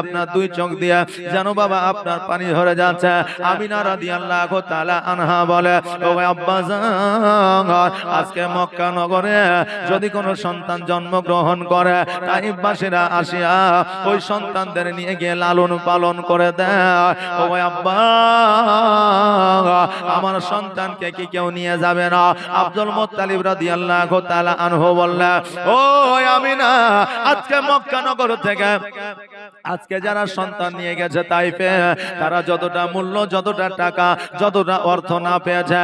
আপনার দুই চোখ দিয়ে যেন বাবা আপনার পানি ঝরে যাচ্ছে। আমিনা রাদিয়াল্লাহু তাআলা আনহা বলে, ও আব্বাজান, আজকে মক্কা নগরে যদি কোনো সন্তান জন্মগ্রহণ করে, তাইফবাসীরা আসিয়া ওই সন্তানদের নিয়ে গিয়ে লালন পালন করে দেয়। ও আব্বা, আমার সন্তানকে কি কেউ নিয়ে যাবে না? আব্দুল মুত্তালিব রাদিয়াল্লাহু তাআলা আনহু বললেন, ও আমিনা, আজকে মক্কা নগর থেকে আজকে যারা সন্তান নিয়ে গেছে তাইফে, তারা যতটা মূল্য, যতটা টাকা, যতটা অর্থ না পেয়েছে,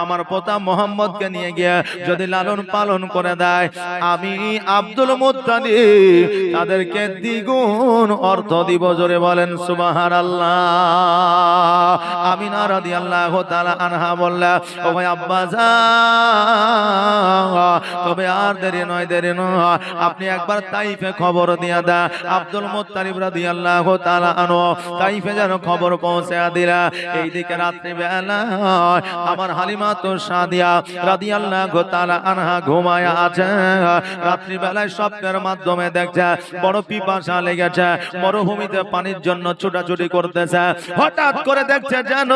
আমার পোতা মুহাম্মদকে নিয়ে গিয়ে যদি লালন পালন করে দেয়, আমি আব্দুল মুত্তালিব তাদেরকে দ্বিগুণ অর্থ দিব। জোরে বলেন সুবহানাল্লাহ। আমিনা রাদিয়াল্লাহু তাআলা আনহা বললেন, ও ভাই আব্বাজান, তবে আর দেরি নয়, দেরি নয়, আপনি একবার তাইফে খবর দিয়া দেন। আব্দুল মুত্তালিব রাদিয়াল্লাহু তাআলা আনহু তাইফে যেন খবর পৌঁছে দিলা। এইদিকে রাত্রি বেলা আমার হালিমাতুস সাদিয়া রাদিয়াল্লাহু তাআলা আনহা ঘুমায়া আছে। রাত্রি বেলায় স্বপ্নের মাধ্যমে দেখছে বড় পিপাসা লেগেছে, মরুভূমিতে পানির জন্য ছুটাছুটি করতেছে। হঠাৎ করে দেখছে যেন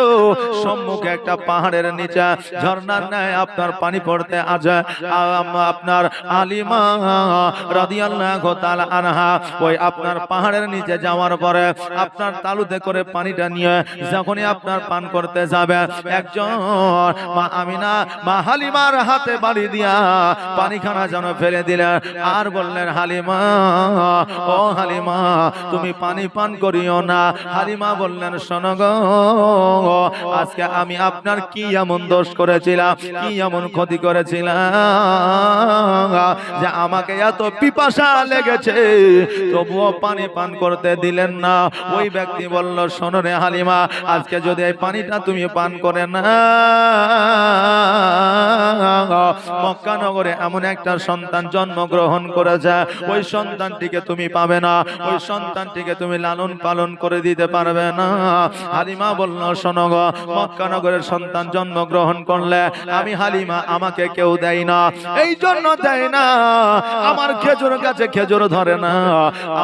সম্মুখে একটা পাহাড়ের নিচে ঝর্ণার ন্যায় আপনার পানি পড়তে আছে। আপনার হালিমা রাদিয়াল্লাহু তাআলা আনহা ওই আপনার পাহাড়ের নিচে যাওয়ার পরে আপনার তালুতে করে পানিটা নিয়ে যখনই আপনার পান করতে যাবে, একজন মা আমিনা মা হালিমার হাতে বাড়ি দিয়া পানিখানা যেন ফেলে দিলেন আর বললেন, হালিমা, ও হালিমা, তুমি পানি পান করিও না। হালিমা বললেন, শোনো গো, আজকে আমি আপনার কি এমন দোষ করেছিলাম, কি এমন ক্ষতি করেছিলাম যে আমাকে এত পিপাসা লেগেছে তবুও পানি পান করতে দিলেন না? ওই ব্যক্তি বলল, শোনো রে হালিমা, আজকে যদি এই পানিটা তুমি পান করে না, মক্কা নগরে এমন একটা সন্তান জন্মগ্রহণ করেছে, ওই সন্তানটিকে তুমি পাবে না, ওই সন্তানটিকে তুমি লালন পালন করে দিতে পারবে না। হালিমা বলল, শোনো গো, মক্কা নগরের সন্তান জন্মগ্রহণ করলে আমি হালিমা আমাকে কেউ দেয় না। এই জন্য দেয় না, আমার খেজুর গাছে খেজুর ধরে না,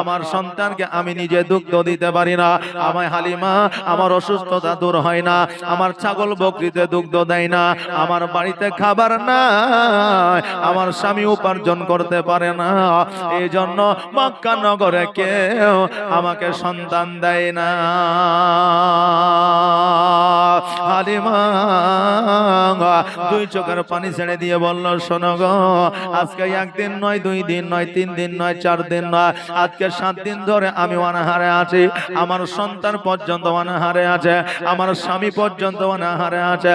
আমার সন্তানকে আমি নিজে দুগ্ধ দিতে পারি না, আমায় হালিমা আমার অসুস্থতা দূর হয় না, আমার ছাগল বকরিতে দুগ্ধ দেয় না, আমার বাড়িতে খাবার না, আমার স্বামী উপার্জন করতে পারে না, এই জন্য মক্কা নগরে কেউ আমাকে সন্তান দেয় না। হালিমা দুই চোখের পানি ছেড়ে দিয়ে বলল, শোনো গো, আজকে একদিন নয়, 2 দিন নয়, 3 দিন নয়, 4 দিন নয়, আজকে 7 দিন ধরে আমি অনাহারে আছি, আমার সন্তান পর্যন্ত অনাহারে আছে, আমার স্বামী পর্যন্ত অনাহারে আছে।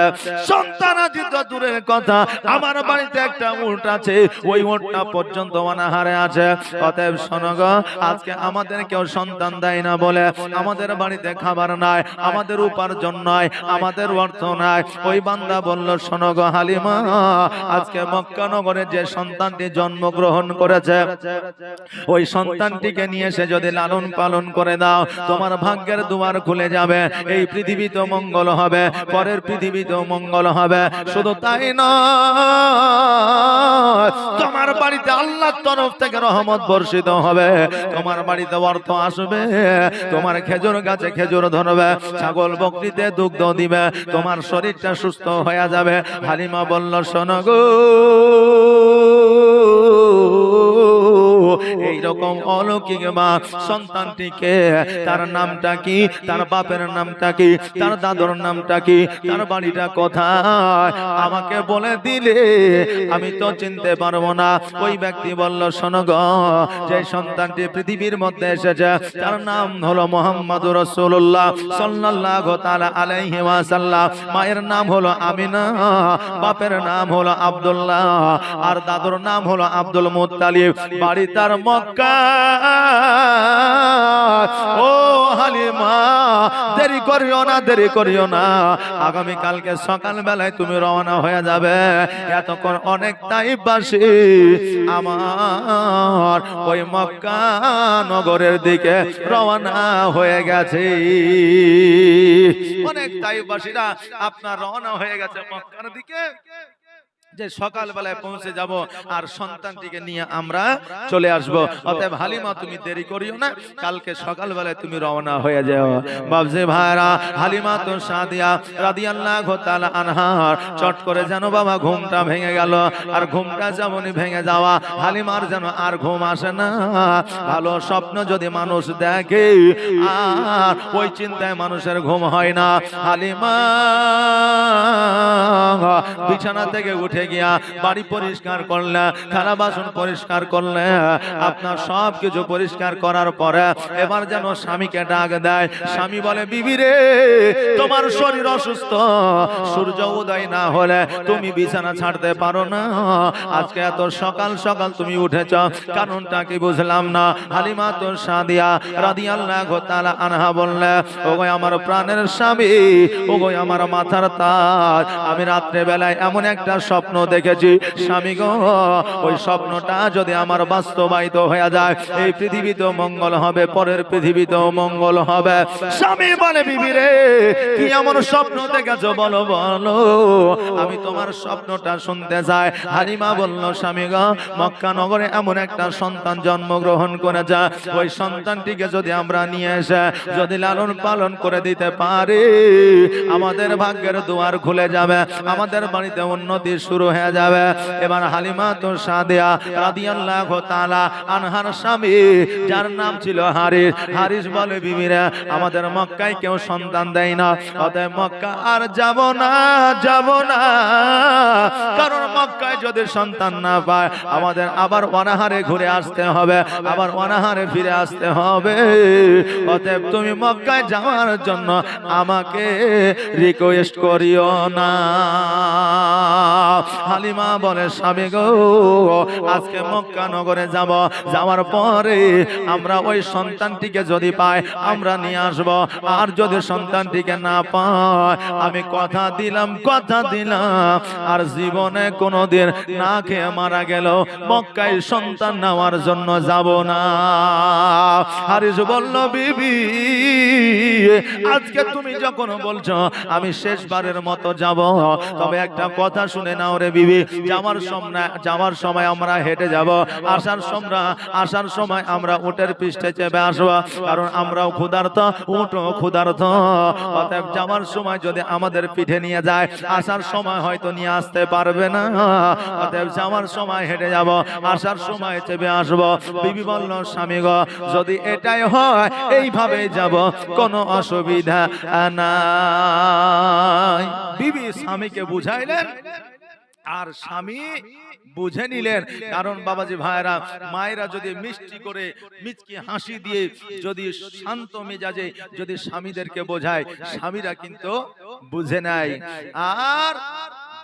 সন্তান আছে তো দূরের কথা, আমার বাড়িতে একটা উট আছে, ওই উটটা পর্যন্ত অনাহারে আছে। অতএব শোনো গো, আজকে আমাদের কেউ সন্তান দেয় না বলে আমাদের বাড়িতে খাবার নাই, আমাদের উপার্জন নাই, আমাদের অর্থ নাই। ওই বান্দা বলল, শোনো গো হালিমা, আজকে মক্কা নগরে যে সন্তানটি জন্মগ্রহণ করেছে, ওই সন্তানটিকে নিয়ে এসে যদি লালন পালন করে দাও, তোমার ভাগ্যের দুয়ার খুলে যাবে, এই পৃথিবীতে মঙ্গল হবে, পরের পৃথিবীতেও মঙ্গল হবে। শুধু তাই নয়, তোমার বাড়িতে আল্লাহর তরফ থেকে রহমত বর্ষিত হবে, তোমার বাড়িতে অর্থ আসবে, তোমার খেজুর গাছে খেজুর ধরবে, ছাগল বকরিতে দুগ্ধ দিবে, তোমার শরীরটা সুস্থ হয়ে যাবে। হালিমা বলল, শোনো গো, এইরকম অলৌকিক মা সন্তানটিকে, তার নামটা কি, তার বাপের নামটা কি, তার দাদুর নামটা কি, তার বাড়িটা কোথায়, আমাকে বলে দিলে আমি তো চিনতে পারবো না। ওই ব্যক্তি বলল, শোনো গো, যে সন্তানটি পৃথিবীর মধ্যে এসেছে তার নাম হলো মুহাম্মদুর রাসূলুল্লাহ সাল্লাল্লাহু তাআলা আলাইহি ওয়াসাল্লাম। মায়ের নাম হলো আমিনা, বাপের নাম হলো আব্দুল্লাহ, আর দাদুর নাম হলো আব্দুল মুত্তালিব, বাড়ি তার মক্কা। ও হালিমা, দেরি করিও না, দেরি করিও না, আগামী কালকে সকাল বেলায় তুমি রওনা হয়ে যাবে। এতক্ষণ অনেক তাইফবাসী আমার ওই মক্কা নগরের দিকে রওনা হয়ে গেছে, অনেক তাইফবাসীরা আপনার রওনা হয়ে গেছে মক্কার দিকে। যে সকালবেলায় পৌঁছে যাব আর সন্তানটিকে নিয়ে আমরা চলে আসব। অতএব হালিমা তুমি দেরি করিও না, কালকে সকালবেলায় তুমি রওনা হয়ে যাও। বাবজি ভাইরা, হালিমা তো সাদিয়া রাদিয়াল্লাহু তাআলা আনহার চট করে যেন বাবা ঘুমটা ভেঙে গেল। আর ঘুমটা যেমনই ভেঙে যাওয়া, হালিমার যেন আর ঘুম আসে না। ভালো স্বপ্ন যদি মানুষ দেখে আর ওই চিন্তায় মানুষের ঘুম হয় না। হালিমা বিছানা থেকে উঠে গিয়া বাড়ি পরিষ্কার করলে, থালা বাসন পরিষ্কার করলে, আপনার সব কিছু পরিষ্কার করার পরে এবার যেন স্বামীকে ডাক দেয়। স্বামী বলে, বিবি রে, তোমার শরীর অসুস্থ, সূর্য উদয় না হলে তুমি বিছানা ছাড়তে পারো না। আজকে এত সকাল সকাল তুমি উঠেছ, কারণটা কি বুঝলাম না। হালিমা তো সাদিয়া রাদিয়াল্লাহু তাআলা আনহা বললে, ওগো আমার প্রাণের স্বামী, ওগো আমার মাথার তাজ, আমি রাত্রে বেলায় এমন একটা স্বপ্ন দেখেছি স্বামী গো, ওই স্বপ্নটা যদি আমার বাস্তবায়িত হয়ে যায়, এই পৃথিবীতেও মঙ্গল হবে, পরের পৃথিবীতেও মঙ্গল হবে। স্বামী বলে, বিবি রে, কি এমন স্বপ্ন দেখেছো বলো বলো, আমি তোমার স্বপ্নটা শুনতে চাই। হালিমা বলল, স্বামী গো, মক্কা নগরে এমন একটা সন্তান জন্মগ্রহণ করে যায়, ওই সন্তানটিকে যদি আমরা নিয়ে এসে যদি লালন পালন করে দিতে পারি, আমাদের ভাগ্যের দুয়ার খুলে যাবে, আমাদের বাড়িতে উন্নতি শুরু হয়ে যাবে। এবার হালিমা তো সাদিয়া রাদিয়াল্লাহু তাআলা আনহার স্বামী, যার নাম ছিল হারিস, হারিস বলে, বিবিরা, আমাদের মক্কায় কেউ সন্তান দেয় না, অতএব মক্কা আর যাব না, যাব না, কারণ মক্কায় যদি সন্তান না পায় আমাদের আবার অনাহারে ঘুরে আসতে হবে, আবার অনাহারে ফিরে আসতে হবে। অতএব তুমি মক্কায় যাওয়ার জন্য আমাকে রিকোয়েস্ট করিও না। হালিমা বলে, স্বামী গো, আজকে মক্কা নগরে যাব, যাওয়ার পরে আমরা ওই সন্তানটিকে যদি পাই আমরা নিয়ে আসব, আর যদি সন্তানটিকে না পাই আমি কথা দিলাম, কথা দিলাম, আর জীবনে কোনোদিন না খেয়ে মারা গেল মক্কায় সন্তান নেওয়ার জন্য যাব না। হারিস বলল, বিবি, আজকে তুমি যখন বলছো আমি শেষবারের মতো যাব, তবে একটা কথা শুনে নাও রে বিবি, যাওয়ার সময় আমরা হেঁটে যাব, আসার সময় আমরা উটের পৃষ্ঠে চেপে আসবো, কারণ আমরাও ক্ষুধার্ত, উটও ক্ষুধার্ত। অতএব যাওয়ার সময় যদি আমাদের পিঠে নিয়ে যায়, আসার সময় হয়তো নিয়ে আসতে পারবে না, অতএব যাওয়ার সময় হেঁটে যাব, আসার সময় চেপে আসবো। বিবি বলল, স্বামী গো, যদি এটাই হয় এইভাবেই যাব, কোনো অসুবিধা নাই। বিবি স্বামীকে বুঝাইলেন, আর স্বামী বুঝে নিলেন। কারণ বাবাজি ভাইরা, মায়েরা যদি মিষ্টি করে মিচকি হাসি দিয়ে যদি শান্ত মেজাজে যদি স্বামীদেরকে বোঝায়, স্বামীরা কিন্তু বুঝে নেয়। আর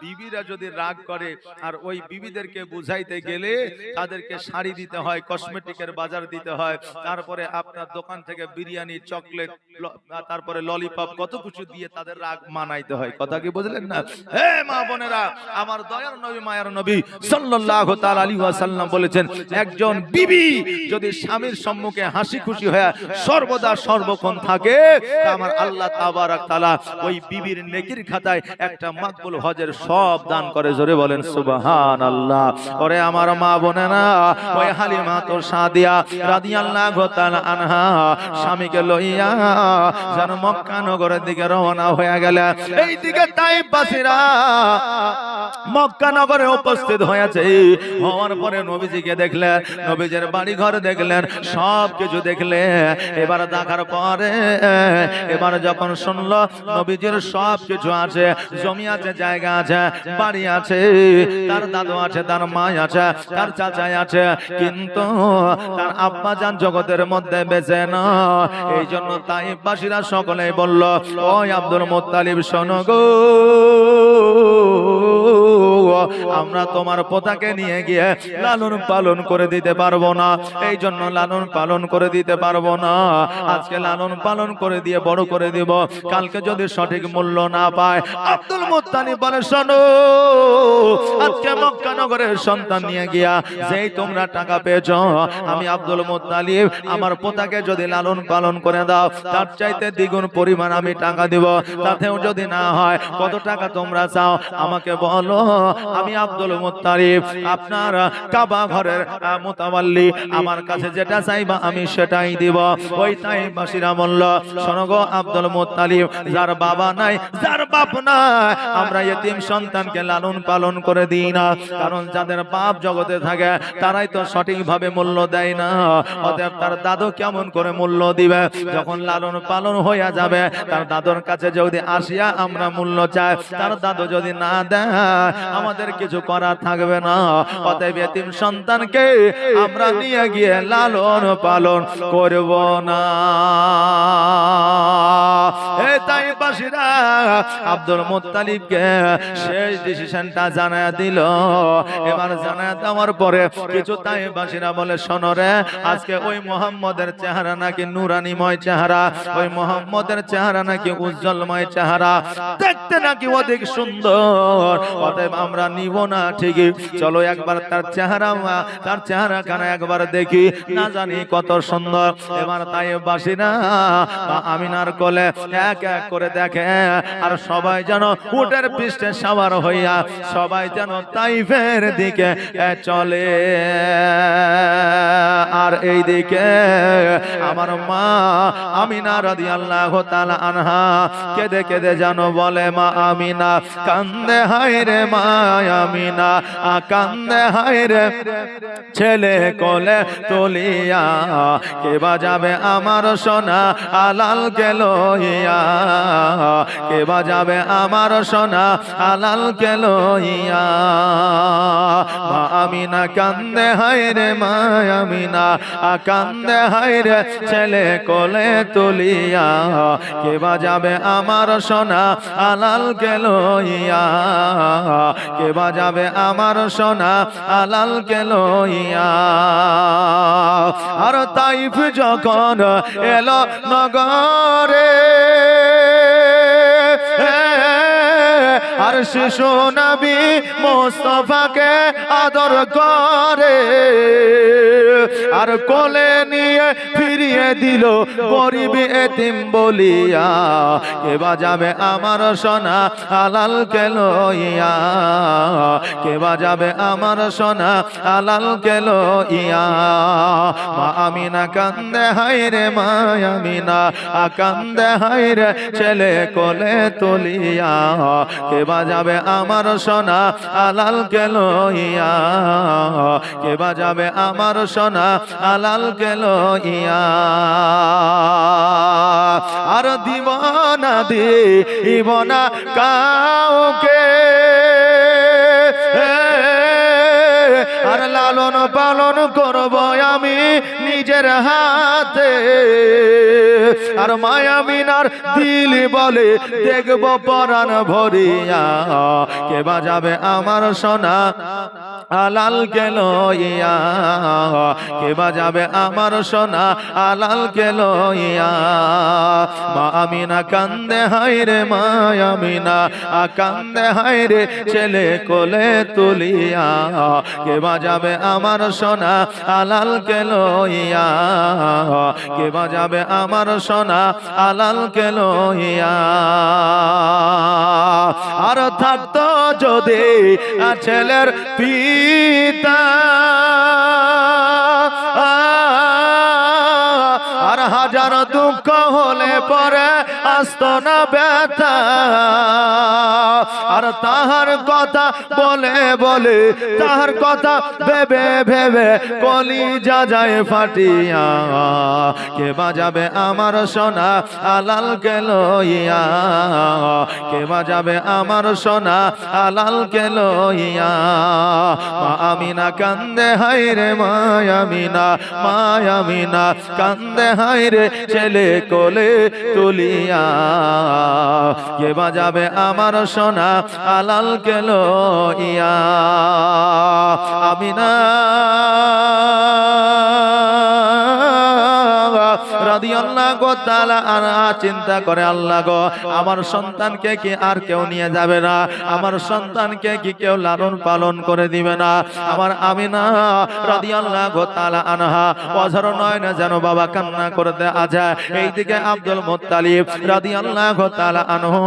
বিবিরা যদি রাগ করে আর ওই বিবিদেরকে বুঝাইতে গেলে তাদেরকে শাড়ি দিতে হয়, কসমেটিকের বাজার দিতে হয়, তারপরে আপনার দোকান থেকে বিরিয়ানি, চকলেট, তারপরে ললিপপ, কত কিছু দিয়ে তাদের রাগ মানাইতে হয়। কথা কি বুঝলেন না? হে মা বোনেরা, আমার দয়ার নবী, মায়ার নবী সাল্লাল্লাহু তাআলা আলাইহি ওয়াসাল্লাম বলেছেন, একজন বিবি যদি স্বামীর সম্মুখে হাসি খুশি হয়ে সর্বদা সর্বক্ষণ থাকে, তা আমার আল্লাহ তাবারক তাআলা ওই বিবির নেকির খাতায় একটা মাকবুল হজের সব দান করে। জোরে বলেন সুবহানাল্লাহ। ওরে আমার মা বোনেরা, ওই হালিমা তো সাদিয়া রাদিয়াল্লাহু তাআলা আনহা স্বামীকে লইয়া যেন মক্কা নগরের দিকে রওনা হয়ে গেলেন। এই দিকে তাইফবাসীরা মক্কা নগরে উপস্থিত হয়েছে। হওয়ার পরে নবীজিকে দেখলেন, নবীজির বাড়ি ঘর দেখলেন, সব কিছু দেখলেন। এবার দেখার পরে এবার যখন শুনলো নবীজির সব কিছু আছে, জমি আছে, জায়গা আছে, বাড়ি আছে, তার দাদু আছে, তার মা আছে, তার চাচা আছে, কিন্তু তার আব্বা জান জগতের মধ্যে বেঁচে না। এই জন্য তাইফবাসীরা সকলেই বলল, ওই আব্দুল মুত্তালিব শোনো গো, আমরা তোমার পোতাকে নিয়ে গিয়ে লালন পালন করে দিতে পারবো না, এই জন্য লালন পালন করে দিতে পারবো না। আজকে লালন পালন করে দিয়ে বড় করে দিব, কালকে যদি সঠিক মূল্য না পায়। আব্দুল মুত্তালিব বলে, শোনো, আজকে মক্কা নগরের সন্তান নিয়ে গিয়া যেই তোমরা টাকা পেয়েছো, আমি আব্দুল মুত্তালিব আমার পোতাকে যদি লালন পালন করে দাও, তার চাইতে দ্বিগুণ পরিমাণ আমি টাকা দিব। তাতেও যদি না হয়, কত টাকা তোমরা চাও আমাকে বলো, আমি আব্দুল মুত্তালিব আপনার কাবা ঘরের মুতাওয়াল্লি, আমার কাছে যেটা চাইবা আমি সেটাই দিব। ওই তাইফবাসীরা বলল, শোনো গো আব্দুল মুত্তালিব, যার বাবা নাই, যার বাপ নাই, আমরা এতিম সন্তানকে লালন পালন করে দিই না, কারণ যাদের বাপ জগতে থাকে তারাই তো সঠিকভাবে মূল্য দেয় না। অতএব তার দাদু কেমন করে মূল্য দিবে? যখন লালন পালন হইয়া যাবে, তার দাদুর কাছে যদি আসিয়া আমরা মূল্য চাই, তার দাদু যদি না দেয় আমাদের কিছু করার থাকবে না। অতএব এতিম সন্তানকে আমরা নিয়ে গিয়ে লালন পালন করব না। এই তাইফবাসীরা আব্দুল মুত্তালিবকে শেষ ডিসিশনটা জানায়া দিল। এবার জানায়া দেওয়ার পরে কিছু তাইফবাসীরা বলে, শোনো রে, আজকে ওই মুহাম্মদের চেহারা নাকি নুরানিময় চেহারা, ওই মুহাম্মদের চেহারা নাকি উজ্জ্বলময় চেহারা, দেখতে নাকি অধিক সুন্দর, অতএব আমরা নিব না ঠিকই, চলো একবার তার চেহারাখানা একবার দেখি, না জানি কত সুন্দর। এবার তাইফবাসীরা আমিনার কোলে এক এক করে দেখে, আর সবাই যেন উটের পৃষ্ঠে সাওয়ার হইয়া সবাই যেন তাইফের দিকে চলে। আর এই দিকে আমার মা আমিনা রাদিয়াল্লাহু তাআলা আনহা কেঁদে কেঁদে যেন বলে, মা আমিনা কান্দে হায় রে, মা আমিনা কান্দে হায় রে, ছেলে কোলে তুলিয়া কে বাজাবে আমার সোনা আলাল গেল ইয়া, কে বাজাবে আমার সোনা আলাল গেল ইয়া। মা আমিনা কান্দে হায় রে, মা আমিনা কান্দে হায় রে, ছেলে কোলে তুলিয়া কে বাজাবে আমার সোনা আলাল গেল ইয়া, কে বাজাবে আমার সোনা আলাল গেল ইয়া। আর তাইফ যখন এলো নগরে, আর শিশু নবী মুস্তাফাকে আদর করে, আর কোলে নিয়ে ফিরিয়ে দিল গরিব এতিম বলিয়া, কে বাজাবে আমার সোনা আলাল গেল ইয়া, কে বাজাবে আমার সোনা আলাল গেল ইয়া। মা আমিনা কান্দে হায় রে, মা আমিনা কান্দে হায় রে, ছেলে কোলে তুলিয়া কে বাজাবে আমার সোনা আলাল গেল ইয়া, কে বাজাবে আমার সোনা আলাল গেল ইয়া। আর দিব না দিব না কাউকে, আর লালন পালন করব আমি নিজের হাতে। আর মায়ামিনার দিল বলে দেখব পরাণ ভরিয়া, কে বাজাবে আমার সোনা আলাল গেল ইয়া, কে বাজাবে আমার সোনা আলাল গেল ইয়া। মা আমিনা কান্দে হায় রে, মা আমিনা কান্দে হায় রে, ছেলে কোলে তুলিয়া কে বাজাবে আমার সোনা আলাল গেল ইয়া, কে বাজাবে আমার সোনা আলাল গেল ইয়া। আর থাকতো যদি ছেলের পিতা, আর হাজার দুঃখ হলে পরে আসতো না ব্যথা, আর তাহার কথা বলে বলে, তাহার কথা ভেবে ভেবে কলিজা যায় ফাটিয়া, কে বাজাবে আমার সোনা আলাল গেল ইয়া, কে বাজাবে আমার সোনা আলাল গেল ইয়া। মা আমিনা কান্দে হায় রে, মা আমিনা, মা আমিনা কান্দে হায় রে, ছেলে কোলে তুলিয়া কে বাজাবে আমার সোনা আলাল গেল ইয়া। আমিনা রাদিয়াল্লাহু তাআলা আনহা চিন্তা করে, আল্লাহ গো, আমার সন্তানকে কি আর কেউ নিয়ে যাবে না? আমার সন্তানকে কি কেউ লালন পালন করে দিবে না? আমার আমিনা রাদিয়াল্লাহু তাআলা আনহা অঝর নয়নে যেন বাবা কান্না করতে আছে। এইদিকে আব্দুল মুত্তালিব রাদিয়াল্লাহু তাআলা আনহু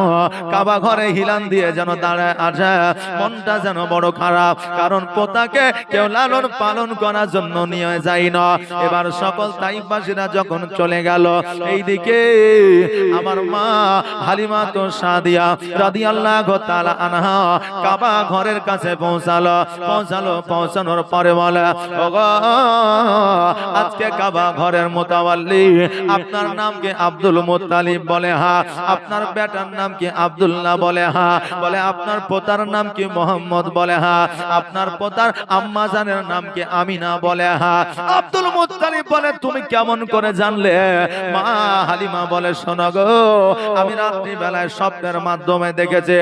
কাবা ঘরে হিলান দিয়ে যেন দাঁড়ায় আছে। মনটা যেন বড় খারাপ, কারণ পোতাকে কেউ লালন পালন করার জন্য নিয়ে যায় না। এবার সকল তাইফবাসীরা যখন চলে গেল, এইদিকে আমার মা হালিমা তো সাদিয়া রাদিয়াল্লাহু তাআলা আনহা কাবা ঘরের কাছে পৌঁছানোর পরে বলে, ওগো, আজকে কাবা ঘরের মুতাওয়াল্লি আপনার নাম কি? Abdul Muttalib. বলে হ্যাঁ। আপনার বেটার নাম কি? আব্দুল্লাহ। বলে হ্যাঁ। বলে আপনার পোতার নাম কি? মোহাম্মদ। বলে হ্যাঁ। আপনার পোতার আম্মা জানের নাম কি? আমিনা। বলে হ্যাঁ। আব্দুল মুত্তালিব বলে, তুমি কেমন করে জানলে? মা হালিমা বলে, শোনো গো, আমি রাত্রি বেলায় স্বপ্নের মাধ্যমে দেখেছি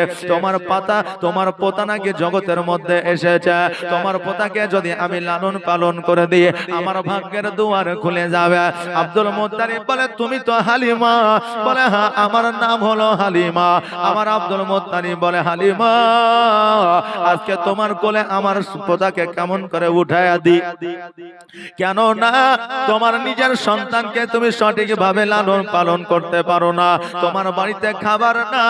তোমার পোতা নাকি জগতের মধ্যে এসেছে। তোমার পোতাকে যদি আমি লালন পালন করে দিই, আমার ভাগ্যের দুয়ার খুলে যাবে। আব্দুল মুত্তালিব বলে, তুমি তো হালিমা। বলে হ্যাঁ, আমার নাম হলো হালিমা। আমার আব্দুল মুত্তালিব বলে, হালিমা, আজকে তোমার কোলে আমার পোতাকে কেমন করে উঠায়া দি? কেন না তোমার নিজের সন্তানকে তুমি সঠিকভাবে লালন পালন করতে পারো না। তোমার বাড়িতে খাবার না,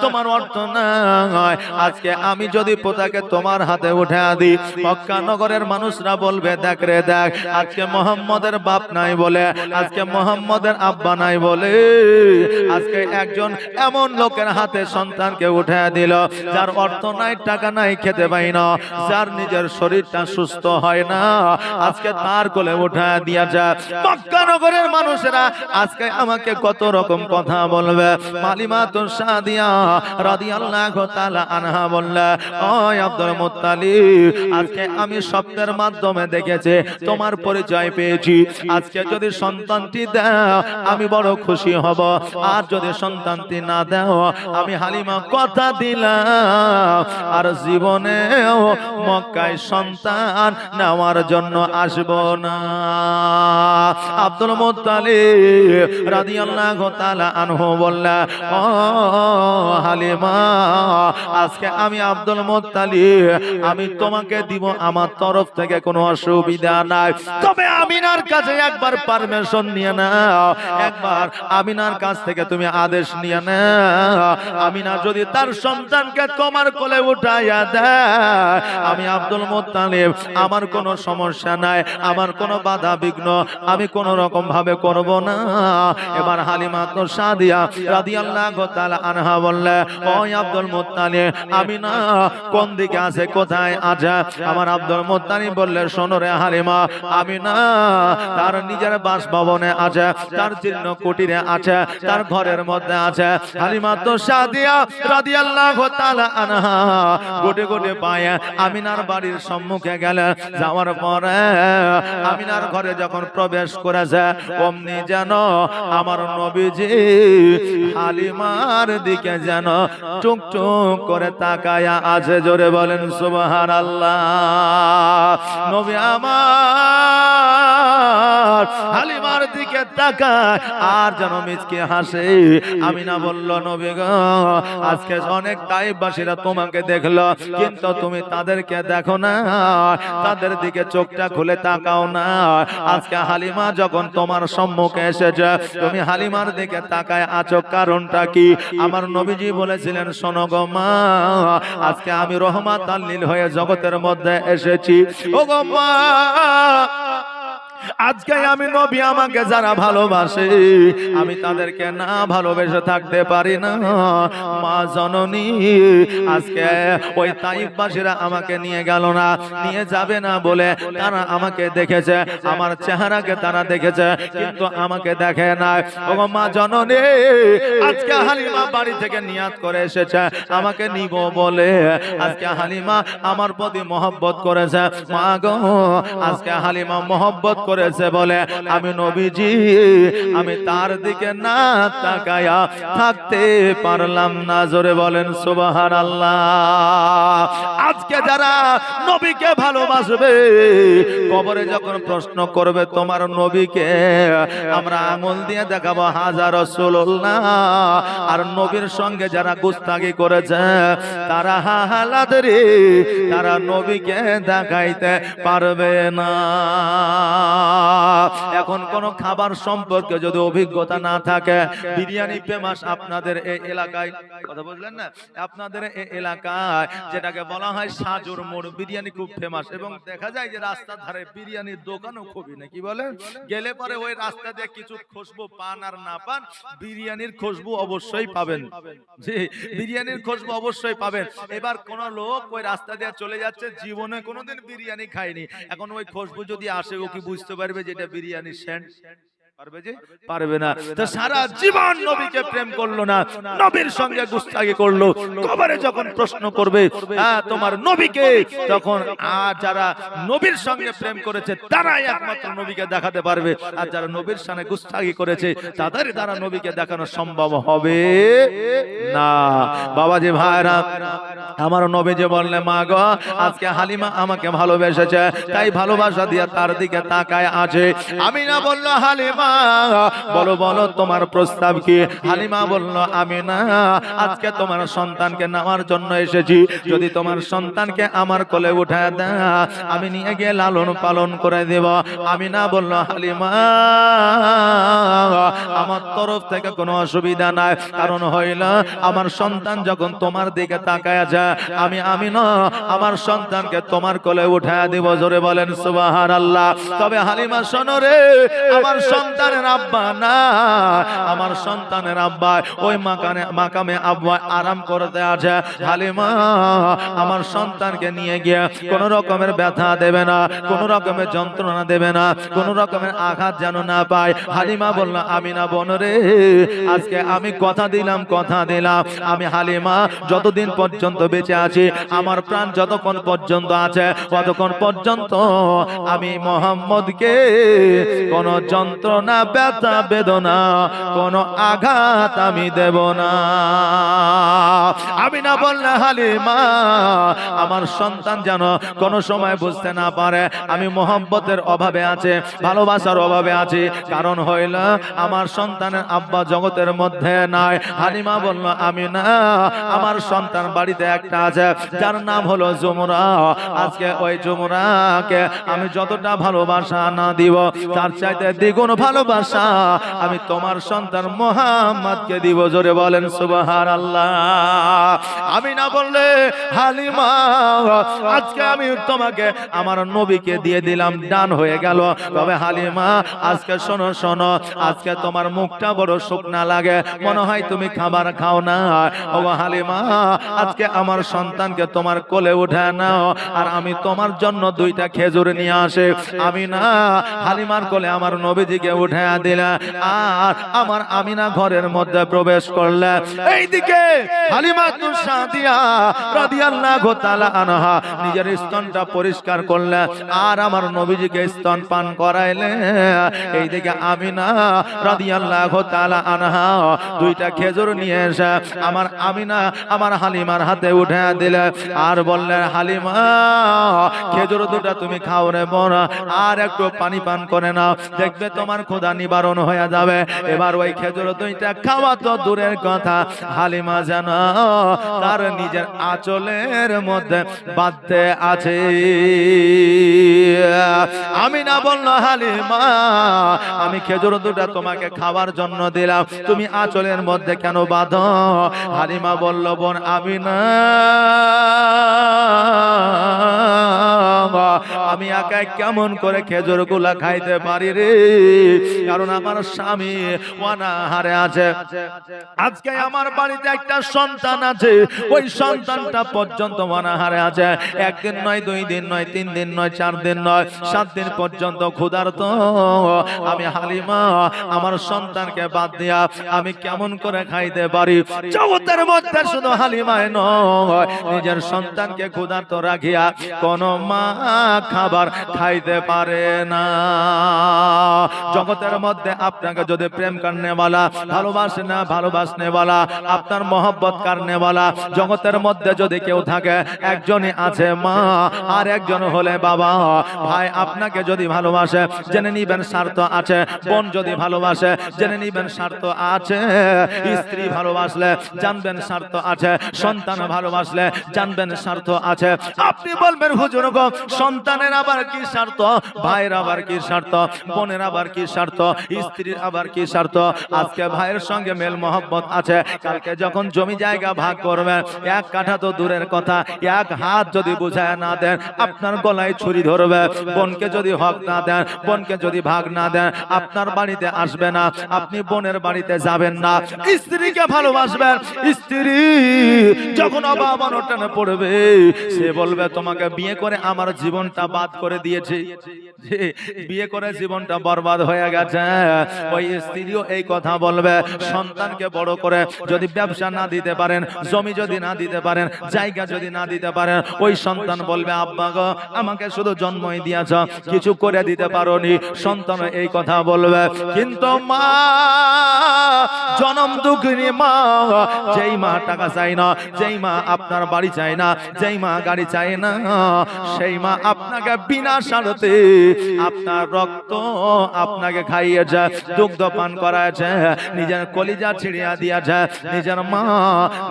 তোমার অর্থ নাই। আজকে আমি যদি পোতাকে তোমার হাতে উঠায়া দিই, মক্কা নগরের মানুষরা বলবে, দেখ রে দেখ, আজকে মোহাম্মদের বাপ নাই বলে, আজকে মোহাম্মদের আব্বা নাই বলে, আজকে একজন এমন লোকের হাতে সন্তানকে উঠায়া দিল, যার অর্থ নাই, টাকা নাই, খেতে পাই না, যার নিজের শরীরটা সুস্থ হয় না, আজকে তার কোলে উঠায়া দিয়া যায়। মক্কা নগরের মানুষেরা আজকে আমাকে কত রকম কথা বলবে। হালিমা তো সাদিয়া রাদিয়াল্লাহু তাআলা আনহা বললে, ও আব্দুল মুত্তালিব, আজকে আমি স্বপ্নের মাধ্যমে দেখেছি, তোমার পরিচয় পেয়েছি। আজকে যদি সন্তানটি দাও, আমি বড় খুশি হব। আর যদি সন্তানটি না দাও, আমি হালিমা কথা দিলাম, আর জীবনেও মক্কায় সন্তান নেওয়ার জন্য আসব না। আব্দুল মুত্তালিব রাদিয়াল্লাহু তাআলা আনহু বললেন, ও হালিমা, আজকে আমি আব্দুল মুত্তালিব, আমি তোমাকে দিব, আমার তরফ থেকে কোনো অসুবিধা নাই। তবে আমিনার কাছে একবার পারমিশন নিয়ে নাও, একবার আমিনার কাছ থেকে তুমি আদেশ নিয়ে নাও। আমিনা যদি তার সন্তানকে তোমার কোলে উঠাইয়া দেয়, আমি আব্দুল মুত্তালিব, আমার কোনো সমস্যা নাই, আমার কোনো বাধা বিঘ্ন আমি কোন রকম ভাবে করব না। এবার হালিমা তো সাদিয়া রাদিয়াল্লাহু তাআলা আনহা বললে, ও আব্দুল মুত্তালিব, আমিনা কোন দিকে আছে, কোথায় আছে? আমার আব্দুল মুত্তালিব বললে, শোনো রে হালিমা, আমিনা তার নিজের বাসভবনে আছে, তার জীর্ণ কুটিরে আছে, তার ঘরের মধ্যে আছে। হালিমা তো সাদিয়া রাদিয়াল্লাহু তাআলা আনহা গোটে গোটে পায়ে আমিনার বাড়ির সম্মুখে গেলেন। যাওয়ার পরে আমিনার ঘরে যখন প্রবেশ করেছে, অমনি যেন আমার নবীজি হালিমার দিকে যেন টুক টুক করে তাকায়া আছে। জোরে বলেন সুবহানাল্লাহ। নবী আমার হালিমার দিকে তাকায় আর যেন মিচকে হাসে। আমিনা বলল, নবী গো, আজকে অনেক তাইফবাসীরা তোমাকে দেখলো, কিন্তু তুমি তাদেরকে দেখো না, তাদের দিকে চোখটা খুলে তাকাও না। আজকে হালিমা যখন তোমার সম্মুখে এসেছে, তুমি হালিমার দিকে তাকায় আছো, কারণটা কি? আমার নবীজি বলেছিলেন, শোনো গো মা, আজকে আমি রহমাতাল লিল হয়ে জগতের মধ্যে এসেছি। ও গো মা, আজকে আমি নবী, আমাকে যারা ভালোবাসে আমি তাদেরকে না ভালোবেসে থাকতে পারি না। মা জননী, আজকে ওই তাইফবাসীরা আমাকে নিয়ে গেল না, নিয়ে যাবে না বলে তারা আমাকে দেখেছে, আমার চেহারাকে তারা দেখেছে, কিন্তু আমাকে দেখে না। ও মা জননী, আজকে হালিমা বাড়ি থেকে নিয়াত করে এসেছে আমাকে নিব বলে। আজকে হালিমা আমার প্রতি মহব্বত করেছে। মা গো, আজকে হালিমা মহব্বত করেছে বলে আমি নবীজি আমি তার দিকে না তাকায়া থাকতে পারলাম না। জোরে বলেন সুবহানাল্লাহ। আজকে যারা নবীকে ভালোবাসবে কবরে যখন প্রশ্ন করবে তোমার নবীকে, আমরা আঙুল দিয়ে দেখাবো হাজা রাসূলুল্লাহ। আর নবীর সঙ্গে যারা গুস্তাখি করেছে তারা হালাদরে তারা নবীকে দেখাইতে পারবে না। এখন কোন খাবার সম্পর্কে যদি অভিজ্ঞতা না থাকে, বিরিয়ানি ফেমাস আপনাদের এই এলাকায়, কথা বুঝলেন না, আপনাদের এই এলাকায় যেটাকে বলা হয় সাজুর মোড়, বিরিয়ানি খুব ফেমাস। এবং দেখা যায় যে রাস্তার ধারে বিরিয়ানির দোকানও খুবই না, কি বলেন, গেলে পরে ওই রাস্তা দিয়ে কিছু খুশবু পান আর না পান, বিরিয়ানির খুশবু অবশ্যই পাবেন। জি, বিরিয়ানির খুশবু অবশ্যই পাবেন। এবার কোন লোক ওই রাস্তা দিয়ে চলে যাচ্ছে, জীবনে কোনোদিন বিরিয়ানি খায়নি, এখন ওই খুশবু যদি আসে ও কি বুঝতে পারবে যে এটা বিরিয়ানির সেন্ট? পারবে যে? পারবে না। তো সারা জীবন নবীকে প্রেম করলো না, নবীর সঙ্গে গুস্তাখি করলো, কবরে যখন প্রশ্ন করবে তোমার নবীকে, তখন যারা নবীর সঙ্গে প্রেম করেছে তারাই একমাত্র নবীকে দেখাতে পারবে। আর যারা নবীর সামনে গুস্তাখি করেছে তাদের দ্বারা নবীকে দেখানো সম্ভব হবে না। বাবাজি ভাইরা আমার নবী যে বললে মা গো আজকে হালিমা আমাকে ভালোবেসেছে, তাই ভালোবাসা দিয়ে তার দিকে তাকায় আছে। আমিনা বলল হালিমা বলো বলো তোমার প্রস্তাব কি? হালিমা বলল আমিনা আজকে তোমার সন্তানকে নেওয়ার জন্য এসেছি, যদি তোমার সন্তানকে আমার কোলে উঠায় দাও আমি নিয়ে গিয়ে লালন পালন করে দেব। আমিনা বলল হালিমা আমার তরফ থেকে কোনো অসুবিধা নাই, কারণ হইল আমার সন্তান যখন তোমার দিকে তাকায় যায় আমি আমিনা আমার সন্তানকে তোমার কোলে উঠায় দিব। জোরে বলেন সুবহানাল্লাহ। তবে হালিমা শোনো রে, আমার সন্তানের আব্বা না, আমার সন্তানের আব্বা ওই মাকামে আব্বা আরাম করতে আছে। হালিমা আমার সন্তানকে নিয়ে গিয়ে কোন রকমের ব্যথা দেবে না, কোন রকমের যন্ত্রণা দেবে না, কোন রকমের আঘাত যেন না পায়। হালিমা বলল আমিনা বোন রে আজকে আমি কথা দিলাম আমি হালিমা যতদিন পর্যন্ত বেঁচে আছি, আমার প্রাণ যতক্ষণ পর্যন্ত আছে ততক্ষণ পর্যন্ত আমি মোহাম্মদকে কোন যন্ত্রণা ব্যথা বেদনা কোন আঘাত আমি দেব না। আমিনা বললে হালিমা আমার সন্তান যেন কোন সময় বুঝতে না পারে আমি মোহাম্মতের অভাবে আছে, ভালোবাসার অভাবে আছি, কারণ হইল আমার সন্তানের আব্বা জগতের মধ্যে নাই। হালিমা বলল আমিনা আমার সন্তান বাড়িতে একটা আছে যার নাম হলো জুমরা, আজকে ওই জুমরাকে আমি যতটা ভালোবাসা না দিব তার চাইতে দ্বিগুণ ভালোবাসা আমি তোমার সন্তান মুহাম্মদকে দিব। জোরে বলেন সুবহানাল্লাহ। আমিনা বললে হালিমা আজকে আমি তোমাকে আমার নবীকে দিয়ে দিলাম, দান হয়ে গেল। তবে হালিমা আজকে শোনো শোনো, আজকে তোমার মুখটা বড় শুকনা লাগে, মনে হয় তুমি খাবার খাও না। ও হালিমা আজকে আমার সন্তানকে তোমার কোলে উঠায় নাও, আর আমি তোমার জন্য দুইটা খেজুর নিয়ে আসে। আমিনা হালিমার কোলে আমার নবীজিকে উঠায় দিলা, আর আমার আমিনা ঘরের মধ্যে প্রবেশ করলে। এইদিকে হালিমা সাদিয়া রাদিয়াল্লাহু তাআলা আনহা নিজের স্তনটা পরিষ্কার করলে আর আমার নবীজিকে স্তন পান করাইলে। এইদিকে আমিনা রাদিয়াল্লাহু তাআলা আনহা দুইটা খেজুর নিয়ে এসে আমার আমিনা আমার হালিমার হাতে উঠে দিলে আর বললেন হালিমা খেজুর দুটা তুমি খাও রে বোন, আর একটু পানি পান করে নাও, দেখবে তোমার ক্ষুধা নিবারণ হয়ে যাবে। এবার ওই খেজুর দুইটা খাওয়া তো দূরের কথা, হালিমা যেন তার নিজের আঁচলের মধ্যে বাঁধতে আছে। আমিনা বলল হালিমা আমি খেজুর দুটা তোমাকে খাওয়ার জন্য দিলাম, তুমি আঁচলের মধ্যে কেন বাঁধো? হালিমা বলল বোন আমিনা আমি একা কেমন করে খেজুর গুলা খাইতে পারি রে, কারণ আমার স্বামী অনাহারে আছে। আজকে আমার বাড়িতে একটা সন্তান আছে, ওই সন্তানটা পর্যন্ত অনাহারে আছে। একদিন নয়, 2 দিন নয়, 3 দিন নয়, 4 দিন নয়, 7 দিন পর্যন্ত ক্ষুধার্ত। আমি হালিমা আমার সন্তানকে বাদ দিয়া আমি কেমন করে খাইতে পারি? জগতের মধ্যে শুধু হালিমায় নয়, নিজের সন্তানকে ক্ষুধার্ত রাখিয়া কোন মা খাবার খাইতে পারে না। জগতের মধ্যে আপনাকে যদি প্রেম করনে वाला, ভালোবাসনে वाला, আপনার মহব্বত করনে वाला জগতের মধ্যে যদি কেউ থাকে, একজনই আছে মা, আর একজন হলে বাবা। ভাই আপনাকে যদি ভালোবাসে জেনে নিবেন স্বার্থ আছে, বোন যদি ভালোবাসে জেনে নিবেন স্বার্থ আছে, স্ত্রী ভালোবাসলে জানবেন স্বার্থ আছে, সন্তান ভালোবাসলে জানবেন স্বার্থ আছে। আপনি বলবেন হুজুর গো, সন্তানের আবার কি স্বার্থ, ভাইয়ের আবার কি স্বার্থ, বোনের আবার কি স্বার্থ, স্ত্রীর আবার কি স্বার্থ? আজকে ভাইয়ের সঙ্গে মেল মহব্বত আছে, কালকে যখন জমি জায়গা ভাগ করবেন, এক কাঠা তো দূরের কথা, এক হাত যদি বুঝায় না দেন আপনার গলায় ছুরি ধরবে। বোনকে যদি হক না দেন, বোনকে যদি ভাগ না দেন, আপনার বাড়িতে আসবে না, আপনি বোনের বাড়িতে যাবেন না। স্ত্রীকে ভালোবাসবেন, স্ত্রী যখন অভাব অনটনে পড়বে সে বলবে তোমাকে বিয়ে করে আমার জীবনটা বাদ করে দিয়েছি, বিয়ে করে জীবনটা বরবাদ হয়ে গেছে। ওই স্ত্রীও এই কথা বলবে। সন্তানকে বড় করে যদি ব্যবসা না দিতে পারেন, জমি যদি না দিতে পারেন, জায়গা যদি না দিতে পারেন, ওই সন্তান বলবে আব্বা গো আমাকে শুধু জন্মই দিয়েছ, কিছু করে দিতে পারোনি। সন্তান এই কথা বলবে। কিন্তু মা, জনম দুঃখিনী মা, যেই মা টাকা চাই না, যেই মা আপনার বাড়ি চায় না, যেই মা গাড়ি চায় না, সেই মা আপনাকে বিনা স্বার্থে আপনার রক্ত আপনাকে খাইয়েছে, দুগ্ধ পান করাইছে, নিজের কলিজা ছিড়িয়া দিয়েছে। নিজের মা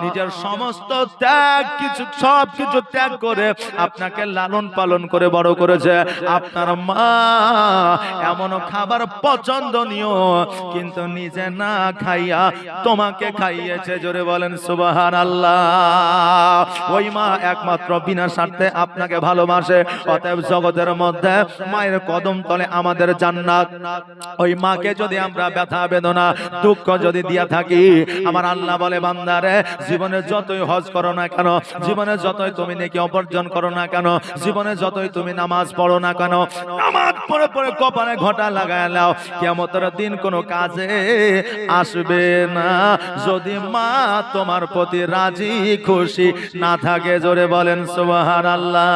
নিজের সমস্ত ত্যাগ, কিছু সব কিছু ত্যাগ করে আপনাকে লালন পালন করে বড় করেছে। আপনার মা এমন খাবার পছন্দনীয় কিন্তু নিজে না খাইয়া তোমাকে খাইয়েছে। জোরে বলেন সুবহানাল্লাহ। ওই মা একমাত্র বিনা স্বার্থে আপনাকে ভালোবাসে। অতএব জগতের মধ্যে মায়ের কদম তলে আমাদের জান্নাত। ওই মাকে যদি আমরা ব্যথা বেদনা দুঃখ যদি দিয়া থাকি, আমার আল্লাহ বলে বান্দারে জীবনে যতই হজ করো না কেন, জীবনে যতই তুমি নেকি অর্জন করো না কেন, জীবনে যতই তুমি নামাজ পড়ো না কেন, নামাজ পড়ে পড়ে কপালে ঘটা লাগায় নাও, কিয়ামতের দিন কোনো কাজে আসবে না যদি মা তোমার প্রতি রাজি খুশি না থাকে। জোরে বলেন সুবহানাল্লাহ।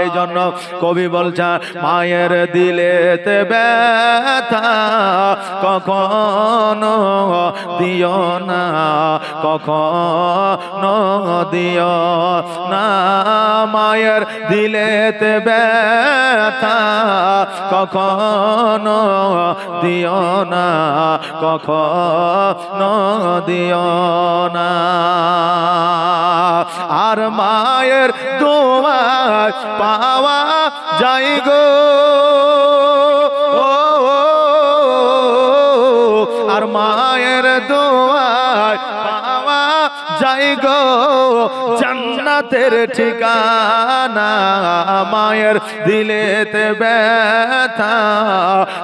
এই জন্য কবি বলছে মায়ের দিলেতে ব্যথা কখনো দিও না, কখনো দিও না, মায়ের দিলেতে ব্যথা কখনো দিও না, কখনো দিও না। আর মায়ের দোয়া পাওয়া যায় গো, আর মায়ের দোয়া পাওয়া যায় গো জান্নাতের ঠিকানা। মায়ের দিলেতে ব্যথা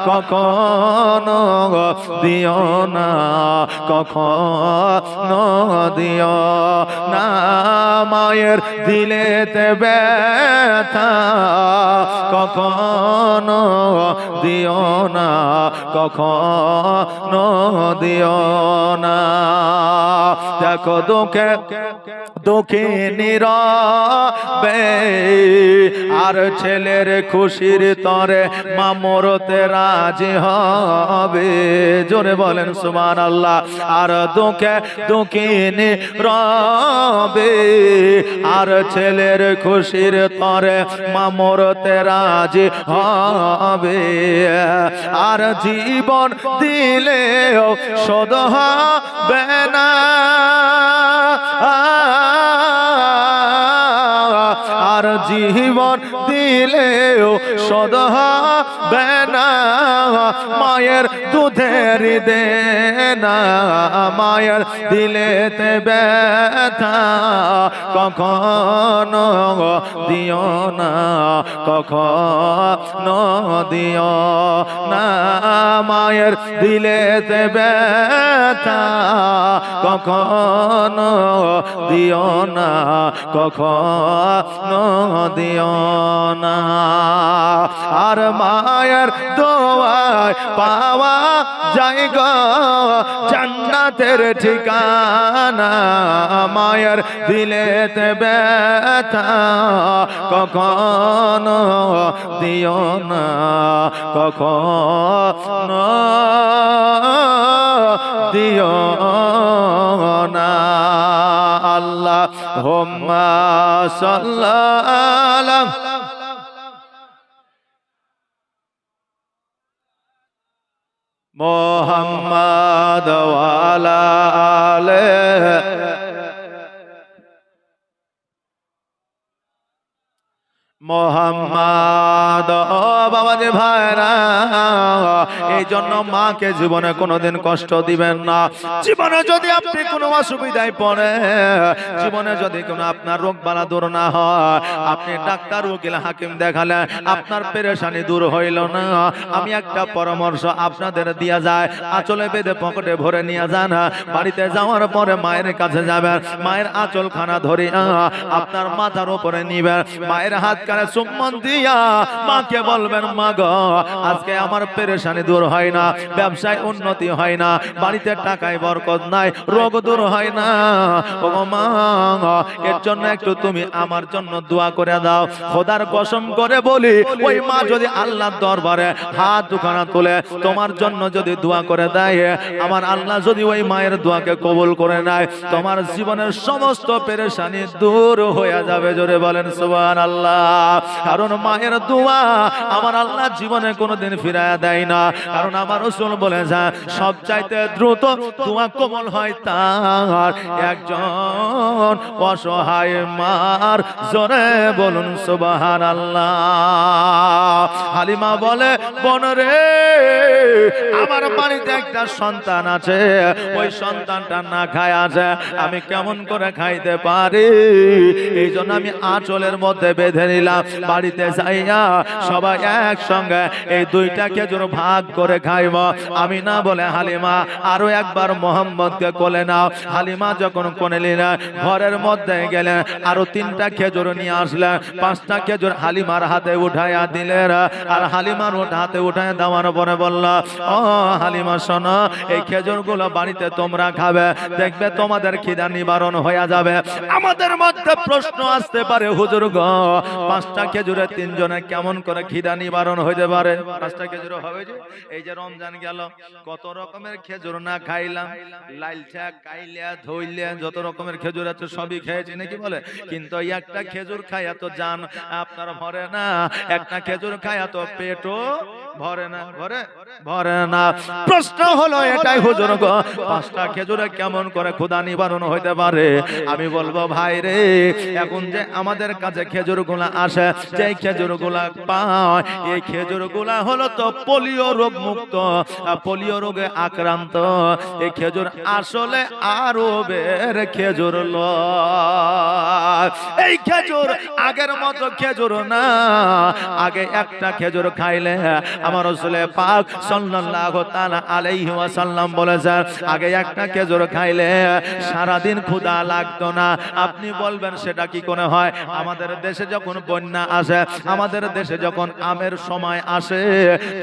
কখনো দিও না, কখনো দিও না, মায়ের দিলেতে ব্যথা কখনো দিও না, কখনো দিও না। দেখো দুঃখে দুঃখে নীরবে আর ছেলের খুশির তরে মা মরতে রাজি হবে। জোরে বলেন সুবহানাল্লাহ। আর দুঃখে দুঃখে নীরবে আর ছেলের খুশির তরে মা মরতে রাজি হবে। আর জীবন দিলেও শোধ হবে না, আর জীবন দিলেও শোধ হবে না মায়ের দুধের দেনা। মায়ের দিলেতে ব্যথা কখনো দিও না, কখনো দিও না, মায়ের দিলেতে ব্যথা কখনো দিও না, কখনো দিও না। আর মায়ের দোয়ায় পাওয়া যায় গো জান্নাত জান্নাতের ঠিকানা, মায়ের দিলেতে ব্যথা কখনো দিও না, কখনো দিও না। আল্লাহুম্মা সাল্লাল্লাহু মুহাম্মাদ ওয়া আলা আলিহি মোহাম্মদ। ও বাবাজি ভাইরা, এই জন্য মাকে জীবনে কোনোদিন কষ্ট দিবেন না। জীবনে যদি আপনি কোনো অসুবিধায় পড়ে, জীবনে যদি কোনো আপনার রোগ বালা দূর না হয়, আপনি ডাক্তার উকিল হাকিম দেখালে আপনার পেরেশানি দূর হইল না, আমি একটা পরামর্শ আপনাদের দিয়া যায়, আঁচলে বেঁধে পকেটে ভরে নিয়ে যান। বাড়িতে যাওয়ার পরে মায়ের কাছে যাবেন, মায়ের আঁচল খানা ধরে আপনার মাথার উপরে নিবেন, মায়ের হাত কানে চুম্বন দিয়া মাকে বলবেন, মা গো আজকে আমার পেরেশানি দূর হয় না, ব্যবসায় উন্নতি হয় না, বাড়িতে টাকায় বরকত নাই, রোগ দূর হয় না, ও মা এর জন্য একটু তুমি আমার জন্য দোয়া করে দাও। খোদার কসম করে বলি, ওই মা যদি আল্লাহর দরবারে হাত দুখানা তুলে তোমার জন্য যদি দোয়া করে দেয়, আমার আল্লাহ যদি ওই মায়ের দোয়াকে কবুল করে নেয়, তোমার জীবনের সমস্ত পেরেশানি দূর হয়ে যাবে। জোরে বলেন সুবহানাল্লাহ। কারণ মায়ের দোয়া আমার আল্লাহ জীবনে কোনোদিন ফিরায়া দেয় না। কারণ আমার রাসূল বলেছেন, সবচাইতে দ্রুত দোয়া কবুল হয় তার একজন অসহায় মার। জোরে বলুন সুবহানাল্লাহ। হালিমা বলে, বোন রে, আমার বাড়িতে একটা সন্তান আছে, ওই সন্তানটা না খায় আছে, আমি কেমন করে খাইতে পারি? এই জন্য আমি আঁচলের মধ্যে বেঁধে নিলাম, বাড়িতে যাইয়া সবাই একসঙ্গে এই দুইটা খেজুর ভাগ করে খাইব। আমি না বলে হালিমা আরো একবার মোহাম্মদকে কোলে নাও। হালিমা যখন কোলে নিলেন, ঘরের মধ্যে গেলেন, আরো 3টা খেজুর নিয়ে আসলেন, 5টা খেজুর হালিমার হাতে উঠাইয়া দিলেন। আর হালিমার হাতে উঠাইয়া দেওয়ার পরে বলল, ও হালিমা শোনো, এই খেজুর গুলো বাড়িতে তোমরা খাবে, দেখবে তোমাদের খিদা নিবারণ হয়ে যাবে। আমাদের মধ্যে প্রশ্ন আসতে পারে, হুজুর গো 5টা খেজুরে 3 জনের কেমন করে খিদা নিবারণ হইতে পারে? 5টা খেজুর হবে যে, এই যে রমজান গেল, কত রকমের খেজুর না খাইলাম, লালচা কাইলিয়া ধইলিয়া যত রকমের খেজুর আছে সবই খেয়েছি নাকি বলে, কিন্তু একটা খেজুর খাইয়া তো জান আপনার ভরে না, একটা খেজুর খাইয়া তো পেটও ভরে না, ভরে না। প্রশ্ন হলো এটাই, হুজুর গো 5টা খেজুরে কেমন করে ক্ষুধা নিবারণ হইতে পারে? আমি বলবো, ভাই রে, এখন যে আমাদের কাছে খেজুর গুলা আসে, যে খেজুর গুলা পায়, এই খেজুর গুলা হলো তো পোলিও রোগ মুক্ত, পোলিও রোগে আক্রান্ত। এই খেজুর আসলে আরবের খেজুর লয়। এই খেজুর আগের মতো খেজুর না। আগে একটা খেজুর খাইলে আমার রাসূল পাক সাল্লাল্লাহু তাআলা আলাইহি ওয়াসাল্লাম বলেছেন, আগে একটা খেজুর খাইলে সারা দিন ক্ষুধা লাগতো না। আপনি বলবেন সেটা কি করে হয়? আমাদের দেশে যখন বন্যা আসে, আমাদের দেশে যখন আমের সময় আসে,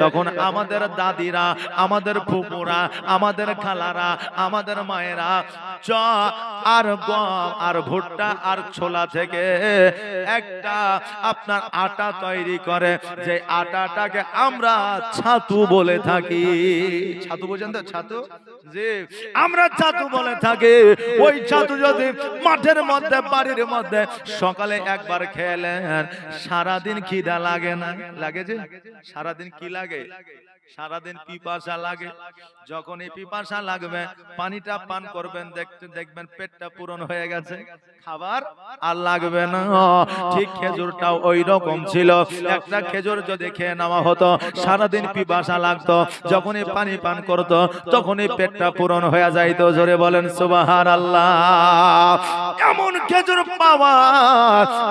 তখন আমাদের দাদিরা, আমাদের ফুপুরা, আমাদের খালারা, আমাদের মায়েরা চা আর গম আর ভুট্টা আর ছোলা থেকে একটা আপনার আটা তৈরি করে, যে আটাটাকে আমরা ছাতু বলে থাকি। ছাতু বোঝেন তো? ছাতু, জি, আমরা ছাতু বলে থাকি। ওই ছাতু যদি মাঠের মধ্যে, বাড়ির মধ্যে সকালে একবার খেলেন, সারাদিন খিদা লাগে না? লাগে যে? সারাদিন কি লাগে? সারাদিন পিপাসা লাগে। যখন এই পিপাসা লাগবে, পানিটা পান করবেন, দেখবেন পেটটা পূরণ হয়ে গেছে, খাবার আর লাগবে না। ঠিক খেজুরটাও ওই রকম ছিল। একটা খেজুর যদি খেয়ে নেওয়া হতো, সারাদিন পিপাসা লাগতো, যখনই পানি পান করতো তখনই পেটটা পূরণ হয়ে যাইত। জোরে বলেন সুবহানাল্লাহ। এমন খেজুর পাওয়া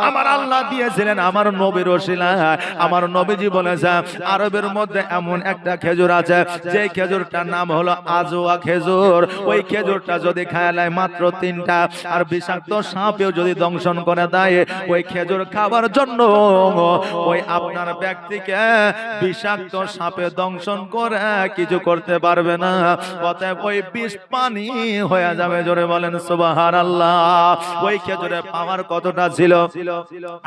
আমার আল্লাহ দিয়েছিলেন আমার নবীর ওসিলায়। আমার নবীজি বলেছেন, আরবের মধ্যে এমন একটা একটা খেজুর আছে, যে খেজুরটার নাম হলো আজওয়া খেজুর। ওই খেজুরটা যদি খায় মাত্র 3টা, আর বিষাক্ত সাপেও যদি দংশন করে দেয়, ওই খেজুর খাবার জন্য ওই আপনার ব্যক্তিকে বিষাক্ত সাপে দংশন করে কিছু করতে পারবে না। অতএব ওই বিষ পানি হয়ে যাবে। জোরে বলেন সুবহানাল্লাহ। ওই খেজুরে পাওয়ার কতটা ছিল,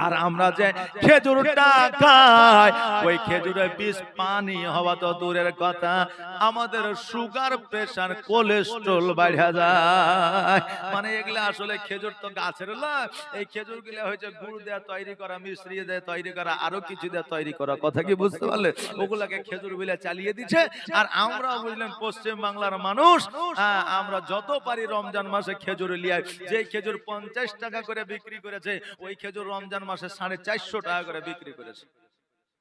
আর আমরা যে খেজুরটা খাই ওই খেজুরে বিষ পানি হওয়া তো দূরের কথা, আমাদের সুগার, প্রেসার, কোলেস্ট্রল বেড়ে যায়। মানে এগুলা আসলে খেজুর তো গাছের না, এই খেজুর গুলা হয়েছে গুড় দিয়ে তৈরি করা, মিশ্রি দিয়ে তৈরি করা, আরো কিছু দিয়ে তৈরি করা। কথা কি বুঝতে পারলে? ওগুলাকে খেজুর গুলা চালিয়ে দিচ্ছে। আর আমরা বুঝলেন পশ্চিম বাংলার মানুষ, আমরা যত পারি রমজান মাসে খেজুর লিয়াই। যে খেজুর 50 টাকা করে বিক্রি করেছে, ওই খেজুর রমজান মাসে 450 টাকা করে বিক্রি করেছে।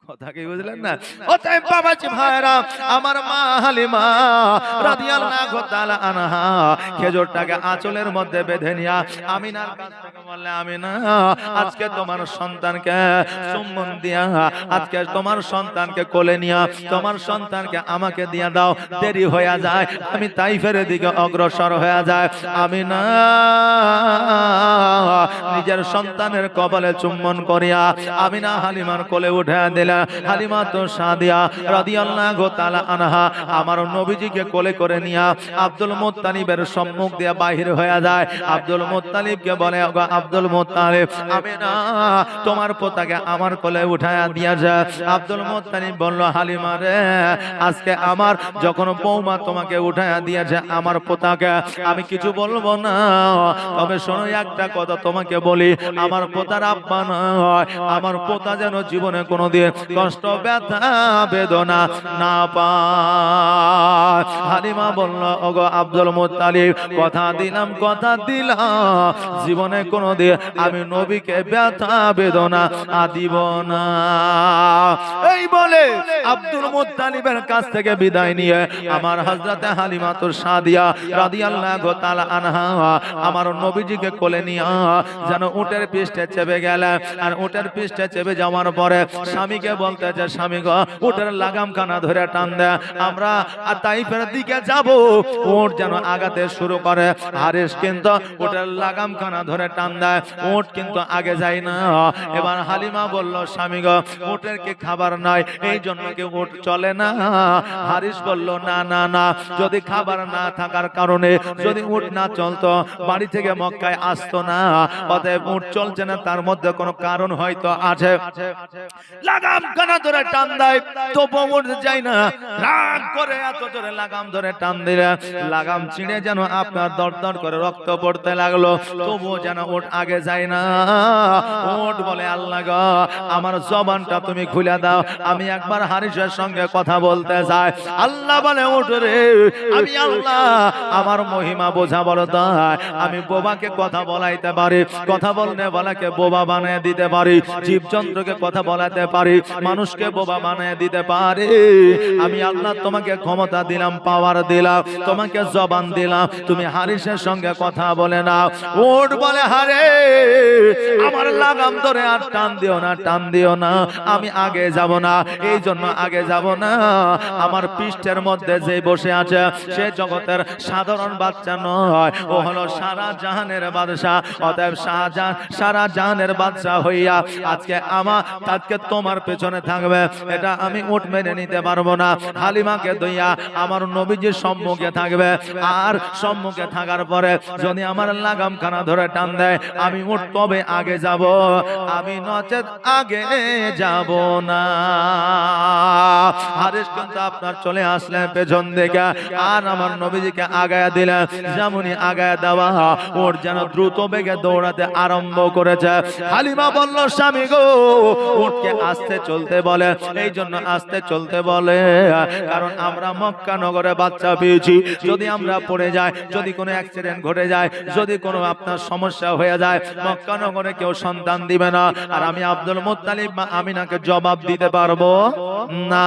কথা কি বুঝলেন না? অতএব বাবাজি ভাইরা, আমার মা হালিমা রাদিয়াল্লাহু তাআলা আনহা খেজুরটাকে আঁচলের মধ্যে বেঁধে নিয়া আমিনার কাছ থেকে বললে, আমিনা আজকে তোমার সন্তানকে চুম্বন দিয়া, আজকে তোমার সন্তানকে কোলে নিয়া তোমার সন্তানকে আমাকে দিয়া দাও, দেরি হয়ে যায়, আমি তাইফের দিকে অগ্রসর হয়ে যায়। আমিনা নিজের সন্তানের কপালে চুম্বন করিয়া আমিনা হালিমার কোলে উঠে দিলেন। হালিমা তো সাদিয়া রাদিয়াল্লাহু তাআলা আনহা আমার নবীজিকে কোলে করে নিয়া আব্দুল মুত্তালিবের সম্মুখ দিয়ে বাহির হয়ে যায়। আব্দুল মুত্তালিবকে বলে, আব্দুল মুত্তালিব, আমিনা তোমার পোতাকে আমার কোলে উঠায়া দিয়েছে। আব্দুল মুত্তালিব বলল, হালিমা রে, আজকে আমার যখন বৌমা তোমাকে উঠায়া দিয়েছে আমার পোতাকে, আমি কিছু বলবো না, তবে শোনো একটা কথা তোমাকে বলি, আমার পোতার আব্বা নয়, আমার পোতা যেন জীবনে কোনোদিন কষ্ট, ব্যথা, বেদনা না পায়। হালিমা বলল, ওগো আব্দুল মুত্তালিব, কথা দিলাম জীবনে কোনোদিন আমি নবীকে ব্যথা বেদনা দিব না। এই বলে আব্দুল মুত্তালিবের কাছ থেকে বিদায় নিয়ে আমার হযরতে হালিমা তো সাদিয়া রাদিয়াল্লাহু তাআলা আনহা আমার নবীজিকে কোলে নিয়ে যেন উটের পৃষ্ঠে চেপে গেলেন। আর উটের পৃষ্ঠে চেপে যাওয়ার পরে স্বামীকে বলতে যে, স্বামী গো, উটের লাগাম খানা ধরে টান দে, আমরা তাইফের দিকে যাব। উট যেন আগাতে শুরু করে। হারিস কিন্তু উটের লাগাম খানা ধরে টান দেয়, উট কিন্তু আগে যায় না। এবার হালিমা বলল, স্বামী গো, উটের কি খাবার নাই, এই জন্য কি উট চলে না? হারিস বলল, না না না, যদি খাবার না থাকার কারণে যদি উট না চলতো, বাড়ি থেকে মক্কায় আসতো না। অতএব উট চলছে না, তার মধ্যে কোনো কারণ হয়তো আছে। লাগাম খানা ধরে টান দেয়, তবু উট যায় না। রাগ করে এত জোরে লাগাম ধরে টান দিলে লাগাম ছিঁড়ে যেন আপনার দরদর করে রক্ত পড়তে লাগলো, তবুও যেন উট আগে যায় না। উট বলে, আল্লাহ গো, আমার জবানটা তুমি খুলে দাও, আমি একবার হারিসের সঙ্গে কথা বলতে চাই। আল্লাহ বলে, উট রে, আমি আল্লাহ, আমার মহিমা বোঝা বড় তাই, আমি বোবাকে কথা বলাইতে পারি, কথা বলতে বলাকে বোবা বানিয়ে দিতে পারি, জীবজন্তুকে কথা বলাতে পারি, মানুষকে বোবা বানিয়ে দিতে পারি। আমি আল্লাহ তোমাকে ক্ষমতা দিলাম, পাওয়ার দিলাম, তোমাকে জবান দিলাম, তুমি হারিসের সঙ্গে কথা বলে না। উট বলে, হারে, আমার লাগাম ধরে আর টান দিও না, টান দিও না, আমি আগে যাব না, এই জন্য আগে যাব না। আমার পৃষ্ঠের মধ্যে যে বসে আছে সে জগতের সাধারণ বাচ্চা নয়, ও হলো সারা জাহানের বাদশা। অতএব শাহজাহান সারা জাহানের বাদশা হইয়া আজকে তোমার পেছনে থাকবে, এটা আমি উট মেনে নিতে পারবো না। হালিমাকে দইয়া আমার নবীজির সম্মুখে থাকবে, আর সম্মুখে থাকার পরে যদি আমার লাগাম খানা ধরে টান দেয়, আমি উট তবে আগে যাব, আমি নচেত আগে যাব না। হারিস কিন্তু আপনার চলে আসলেন পেছন দিকে, আর আমার নবীজিকে আগায়া দিলেন। যেমনই আগায়া দেওয়া, ওর যেন দ্রুত বেগে দৌড়াতে আরম্ভ করেছে। হালিমা বলল, স্বামী গো, উটকে আস্তে চলতে বলে, এই জন্য আস্তে চলতে বলে, কারণ আমরা মক্কা নগরে বাচ্চা পেয়েছি, যদি আমরা পড়ে যাই, যদি কোনো অ্যাক্সিডেন্ট ঘটে যায়, যদি কোনো আপনার সমস্যা হয়ে যায়, মক্কা নগরে কেউ সন্তান দিবে না, আর আমি আব্দুল মুত্তালিব বা আমিনাকে জবাব দিতে পারবো না।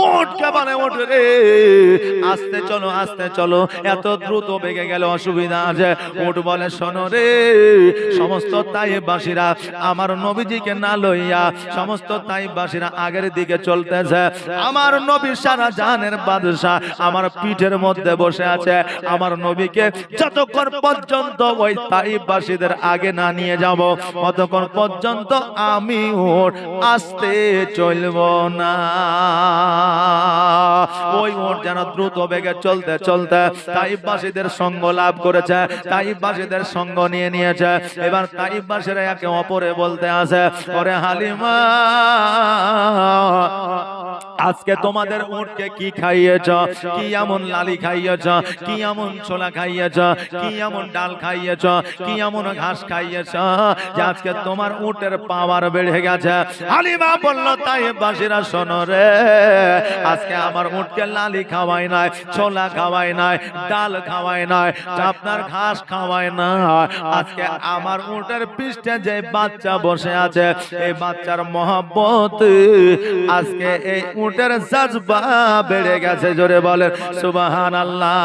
উটকে বলে, উঠ রে, আস্তে চলো, আস্তে চলো, এত দ্রুত বেগে গেলে অসুবিধা আছে। উট বলে, শোনো রে, সমস্ত তাইফবাসীরা আমার নবীজিকে না লইয়া, সমস্ত তাইফবাসীরা আগের দিকে চলতেছে। আমার নবী সারা জাহানের বাদশা আমার পিঠের মধ্যে বসে আছে। আমার নবীকে যতক্ষণ পর্যন্ত ওই তাইফবাসীদের আগে না নিয়ে যাব ততক্ষণ পর্যন্ত আমি উট আস্তে চলবো না। ওই উট যেন দ্রুত বেগে চলতে চলতে তাইফবাসীদের সঙ্গ লাভ করেছে, তাইফবাসীদের সঙ্গ নিয়ে নিয়েছে। এবার তাইফবাসীরা একে অপরে বলতে আছে, ওরে হালিমা, আজকে তোমাদের উটকে কি খাইয়েছ, কি এমন লালি খাইয়েছ, কি এমন ছোলা খাইয়েছ, কি এমন ডাল খাইয়েছ, কি এমন ঘাস খাইয়েছ যে আজকে তোমার উটের পাওয়ার বেড়ে গেছে। হালিমা বলল, তাইফবাসীরা শোনো রে, আজকে আমার উটকে লালি খাওয়াই নাই, ছোলা খাওয়াই নাই, ডাল খাওয়াই নাই, আপনার ঘাস খাওয়াই না। আজকে আমার উটের পৃষ্ঠে যে বাচ্চা বসে আছে, এই বাচ্চার মহব্বত, আজকে এই উটের জাজবা বেড়ে গেছে। জোরে বলেন সুবহানাল্লাহ।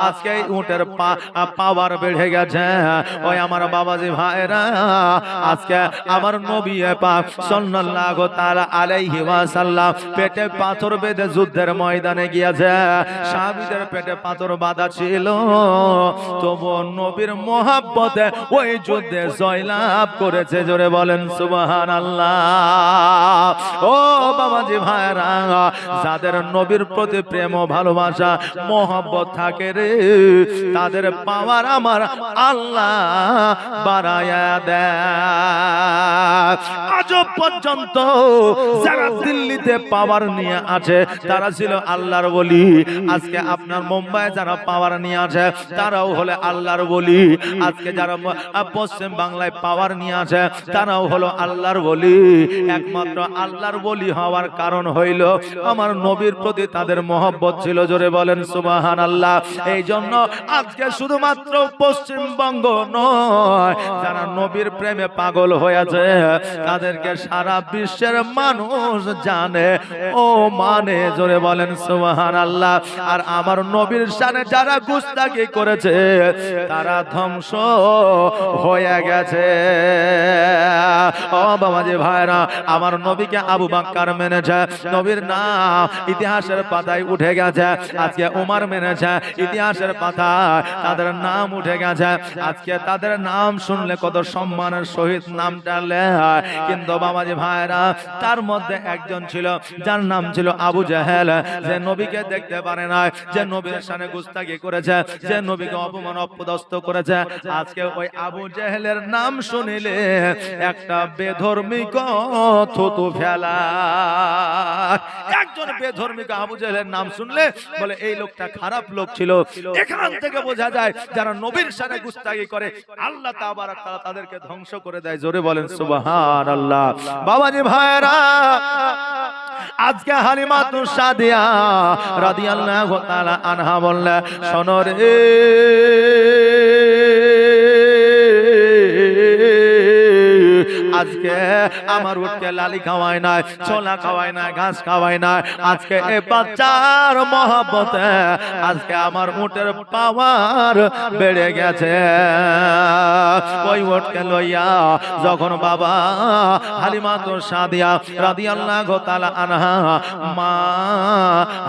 আজকে এই উটের পাওয়ার বেড়ে গেছে। ওই আমার বাবাজি ভাইরা, আজকে আমার নবী পাক সাল্লাল্লাহু তাআলা আলাইহি ওয়াসাল্লাম পেটে পাথর বেঁধে যুদ্ধের ময়দানে গিয়েছে। সাহাবীদের পেটে পাথর বাঁধা ছিল, তবু নবীর মহব্বতে ওই যুদ্ধে জয়লাভ করেছে। জোরে বলেন সুবহানাল্লাহ। ও বাবাজি ভাইরা, যাদের নবীর প্রতি প্রেম ও ভালোবাসা মহব্বত থাকে রে, তাদের পাওয়ার আমার আল্লাহ বাড়ায়া দেয়। আজ পর্যন্ত যারা দিল্লিতে পাওয়ার নিয়ে আছে তারা ছিল আল্লাহর ওলি। আজকে আপনার মুম্বাই যারা পাওয়ার নিয়ে আছে তারাও হলো আল্লাহর ওলি। আজকে যারা পশ্চিম বাংলায় পাওয়ার নিয়ে আছে তারাও হলো আল্লাহর ওলি। একমাত্র আল্লাহর ওলি হওয়ার কারণ হইল আমার নবীর প্রতি তাদের মহব্বত ছিল। জোরে বলেন সুবহানাল্লাহ। এই জন্য আজকে শুধুমাত্র পশ্চিমবঙ্গ নয়, যারা নবীর প্রেমে পাগল হয়েছে তাদেরকে সারা বিশ্বের মানুষ জানে ও মানে। জোরে বলেন সুবহানাল্লাহ। আর আমার নবীর শানে যারা গুস্তাখি করেছে তারা ধ্বংস হয়ে গেছে। ও বাবাজি ভাইরা, আমার নবীকে আবু বকর মেনেছে, নবীর নাম ইতিহাসের পাতায় উঠে গেছে। আজকে উমর মেনেছে, ইতিহাসের পাতায় তাদের নাম উঠে গেছে। আজকে তাদের নাম শুনলে কত সম্মানের সহিত নামটা লেয়। কিন্তু বাবাজি ভাইরা, তার মধ্যে একজন ছিল যার নাম ছিল আবু জেহেল, যে নবীকে দেখতে পারে না, যে নবীর শানে গুস্তাখি করেছে, যে নবীকে অপমান অপদস্থ করেছে। আজকে ওই আবু জেহেলের নাম শুনিলে একটা বেধর্মীক থুতু ফেলা। একজন বেধর্মীক আবু জেহেলের নাম শুনলে বলে এই লোকটা খারাপ লোক ছিল। এখান থেকে বোঝা যায় যারা নবীর শানে গুস্তাখি করে আল্লাহ তাবারক তাআলা তাদেরকে ধ্বংস করে দেয়। জোরে বলেন সুবহানাল্লাহ। বাবাজি ভাইরা, আজকে হালিমাতু সাদিয়া রাদিয়াল্লাহু তাআলা আনহা বললেন, শোনো রে, আজকে আমার উটকে লালি খাওয়ায় নাই, ছোলা খাওয়ায় নাই, ঘাস খাওয়ায় নাই। আজকে এই বাচ্চার মহব্বতে আজকে আমার উটের পাওয়ার বেড়ে গেছে। ওই উটকে লইয়া যখন বাবা হালিমাতু সাদিয়া রাদিয়াল্লাহু তাআলা আনহা মা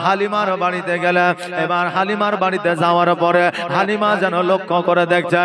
হালিমার বাড়িতে গেলেন। এবার হালিমার বাড়িতে যাওয়ার পরে হালিমা যেন লক্ষ্য করে দেখছে